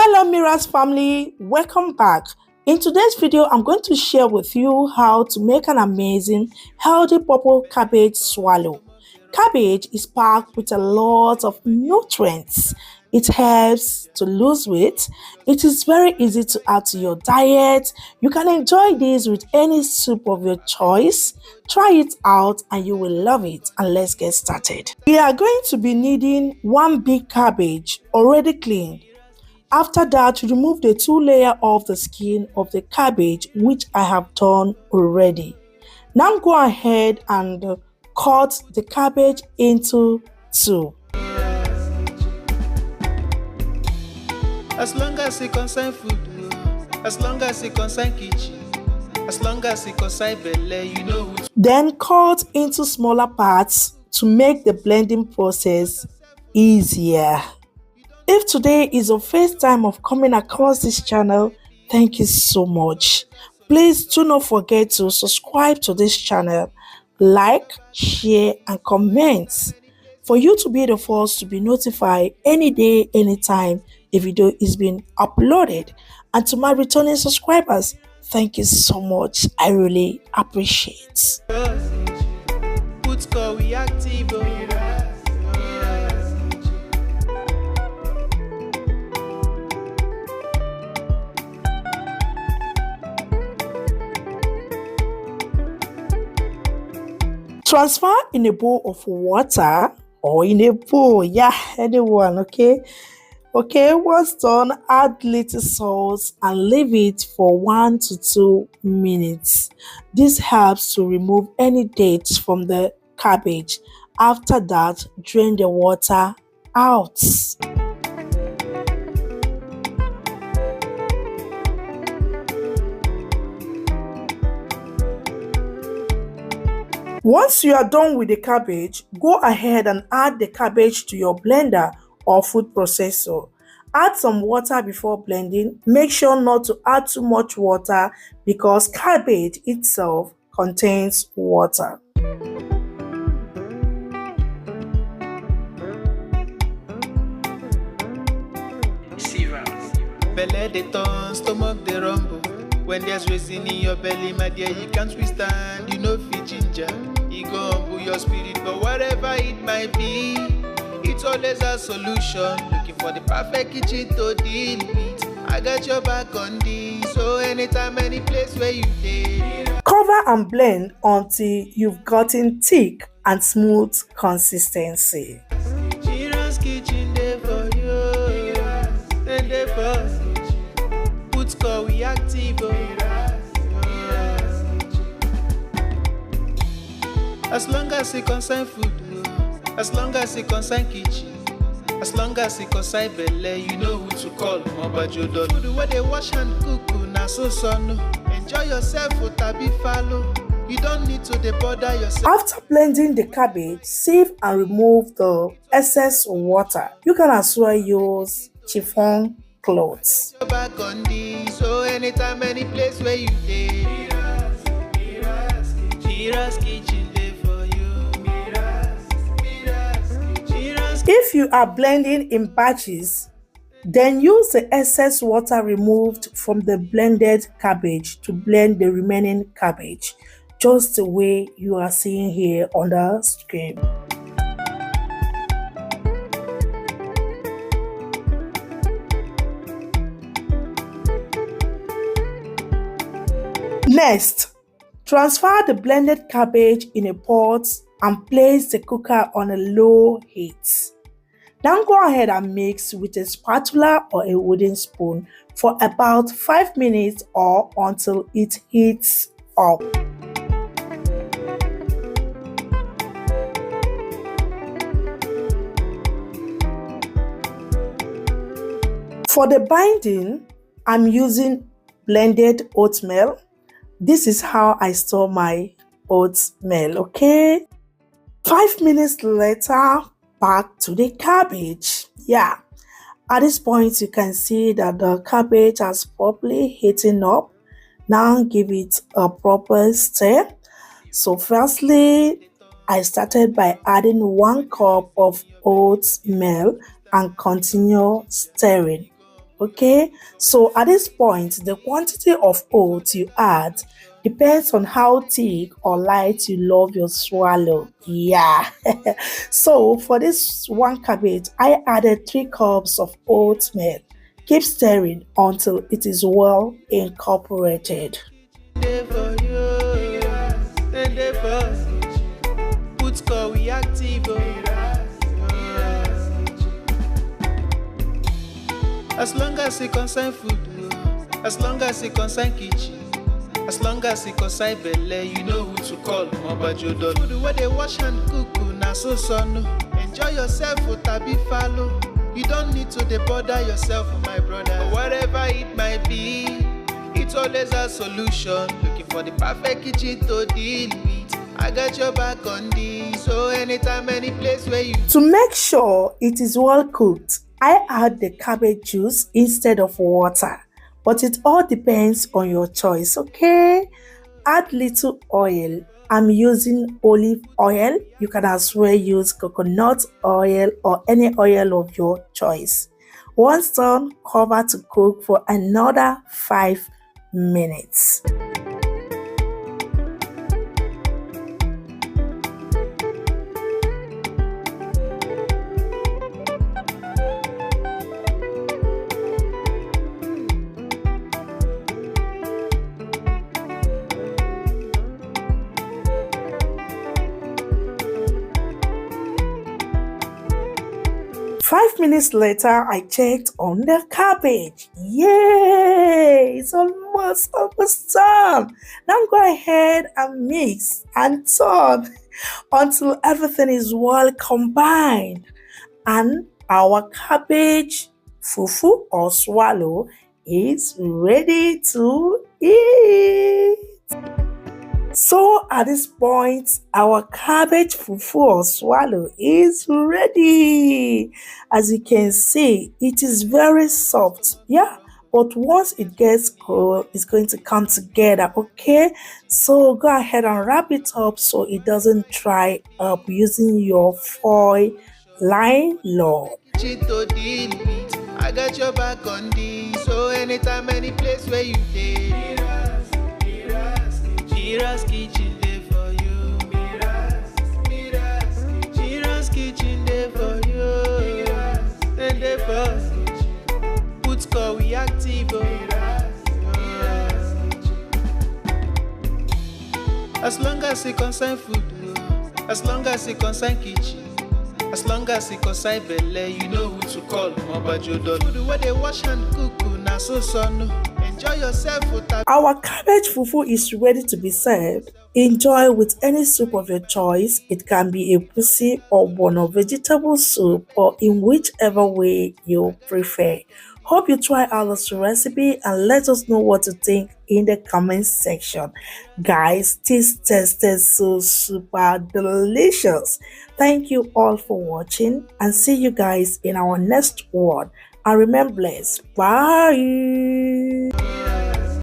Hello MIRA'S family, welcome back. In today's video, I'm going to share with you how to make an amazing healthy purple cabbage swallow. Cabbage is packed with a lot of nutrients. It helps to lose weight. It is very easy to add to your diet. You can enjoy this with any soup of your choice. Try it out and you will love it. And let's get started. We are going to be needing one big cabbage already cleaned. After that, remove the 2 layers of the skin of the cabbage, which I have done already. Now go ahead and cut the cabbage into 2. As long as it concern food, as long as it concern kitchen, as long as it concern belle, you know which. Then cut into smaller parts to make the blending process easier. If today is your first time of coming across this channel, thank you so much. Please do not forget to subscribe to this channel, like, share and comment for you to be the first to be notified any day, anytime a video is being uploaded. And to my returning subscribers, thank you so much. I really appreciate. Transfer in a bowl of water or in a bowl, anyone, okay? Once done, add little salt and leave it for 1 to 2 minutes. This helps to remove any dirt from the cabbage. After that, drain the water out. Once you are done with the cabbage, go ahead and add the cabbage to your blender or food processor. Add some water before blending. Make sure not to add too much water because cabbage itself contains water. Belle they turn, stomach they rumble. When there's reason in your belly, my dear, you can't withstand. You know fit ginger. You go humble your spirit, but whatever it might be, it's always a solution. Looking for the perfect kitchen to deal with. I got your back on this, so anytime, any place where you stay. Cover and blend until you've gotten thick and smooth consistency. MIRA'S kitchen there for you, and there for put score we active. As long as it concern food, as long as it concern kitchen, as long as it concern belle, you know who to call. Food where they wash and cook, na so son. Enjoy yourself, tabi follow. You don't need to bother yourself. After blending the cabbage, sieve and remove the excess water. You can as well use chiffon clothes. Back on this, so anytime, any place where you stay. MIRA'S kitchen. If you are blending in batches, then use the excess water removed from the blended cabbage to blend the remaining cabbage, just the way you are seeing here on the screen. Next, transfer the blended cabbage in a pot and place the cooker on a low heat. Then go ahead and mix with a spatula or a wooden spoon for about 5 minutes or until it heats up. For the binding, I'm using blended oatmeal. This is how I store my oatmeal, okay? 5 minutes later, back to the cabbage. At this point, you can see that the cabbage has properly heated up. Now give it a proper stir. So firstly, I started by adding 1 cup of oatmeal and continue stirring. Okay, so at this point, the quantity of oats you add depends on how thick or light you love your swallow. Yeah. So for this one cabbage, I added 3 cups of oatmeal. Keep stirring until it is well incorporated. As long as it concern food, as long as it concern kitchen, as long as it concern belle, you know who to call. Mobajodo. Food where they wash and cook, na so son. Enjoy yourself, tabi follow. You don't need to bother yourself, my brother. But whatever it might be, it's always a solution. Looking for the perfect kitchen to deal with. I got your back on this. So anytime, any place where you. To make sure it is well cooked, I add the cabbage juice instead of water, but it all depends on your choice, okay? Add little oil. I'm using olive oil. You can as well use coconut oil or any oil of your choice. Once done, cover to cook for another 5 minutes. 5 minutes later, I checked on the cabbage. Yay! It's almost done. Now go ahead and mix and turn until everything is well combined. And our cabbage fufu or swallow is ready to eat. So at this point, our cabbage fufu or swallow is ready. As you can see, it is very soft. Yeah, but once it gets cold, it's going to come together. Okay, so go ahead and wrap it up so it doesn't dry up using your foil nylon. I got your back on this. So anytime, any place where you stay. MIRA'S kitchen there for you. MIRA'S kitchen there for you. And there for put score we active. As long as it concern food, as long as it concern kitchen, as long as it concern belle, you know who to call. Mobajodo. Food where they wash and cook, na so son. Enjoy yourself. Our cabbage fufu is ready to be served. Enjoy with any soup of your choice. It can be a pussy or bono vegetable soup or in whichever way you prefer. Hope you try out this recipe and let us know what you think in the comment section. Guys, this tasted so super delicious. Thank you all for watching and see you guys in our next one. And remember, bye.